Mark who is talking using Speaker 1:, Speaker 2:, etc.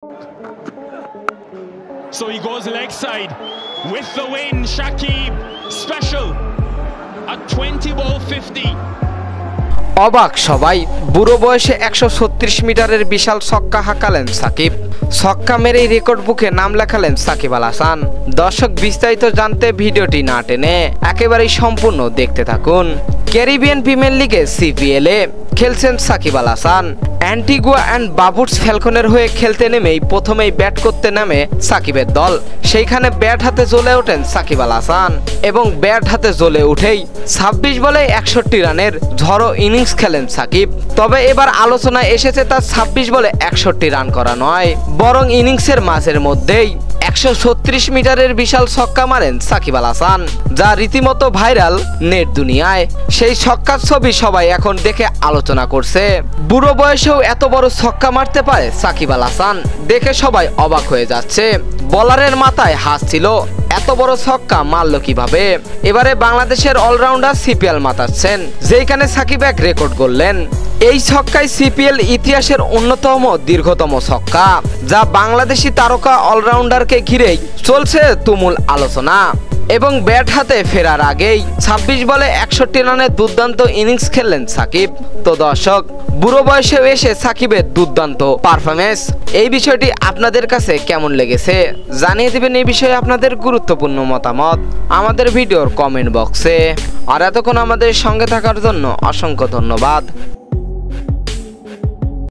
Speaker 1: So he goes leg side with the win. Shakib special at 20 ball 50.
Speaker 2: অবাক সবাই, বুড়ো বয়সে 136 মিটারের বিশাল ছক্কা হাঁকালেন সাকিব। ছক্কা মেরেই রেকর্ড বুকে নাম লেখালেন সাকিব আল হাসান। দর্শক, বিস্তারিত জানতে ভিডিওটি না টেনে একেবারেই সম্পূর্ণ দেখতে থাকুন। ক্যারিবিয়ান প্রিমিয়ার লিগে সিপিএলে খেলছেন সাকিব আল হাসান। অ্যান্টিগুয়া অ্যান্ড বারবুডস ফ্যালকনের হয়ে খেলতে নেমেই প্রথমেই ব্যাট করতে নামে সাকিবের দল। সেইখানে ব্যাট হাতে জ্বলে ওঠেন সাকিব আল হাসান এবং ব্যাট হাতে জ্বলে উঠেই 26 বলে 61 রানের ঝড়ো ইনিংস খেলেন সাকিব। তবে এবার আলোচনায় এসেছে তার 26 বলে 61 রান করা নয়, বরং ইনিংসের মাঝের মধ্যেই 136 মিটারের বিশাল ছক্কা মারেন সাকিব আল হাসান, যা রীতিমতো ভাইরাল নেট দুনিয়ায়। সেই ছক্কার ছবি সবাই এখন দেখে আলোচনা করছে। বুড়ো বয়সেও এত বড় ছক্কা মারতে পারে সাকিব আল হাসান, দেখে সবাই অবাক হয়ে যাচ্ছে। বলারের মাথায় হাত ছিল, এত বড় ছক্কা মারল কিভাবে। এবারে বাংলাদেশের অলরাউন্ডার সিপিএল মাতাচ্ছেন, যেখানে সাকিব এক রেকর্ড করলেন। এই ছক্কায় সিপিএল ইতিহাসের অন্যতম দীর্ঘতম ছক্কা, যা বাংলাদেশি তারকা অলরাউন্ডারকে ঘিরেই চলছে তুমুল আলোচনা। এবং ব্যাট হাতে ফেরার আগেই 26 বলে 61 রানের দুর্দান্ত ইনিংস খেললেন সাকিব। তো দর্শক, বুড়ো বয়সেও এসে সাকিবের দুর্দান্ত পারফরমেন্স, এই বিষয়টি আপনাদের কাছে কেমন লেগেছে জানিয়ে দিবেন। এই বিষয়ে আপনাদের গুরুত্বপূর্ণ মতামত আমাদের ভিডিওর কমেন্ট বক্সে। আর এতক্ষণ আমাদের সঙ্গে থাকার জন্য অসংখ্য ধন্যবাদ।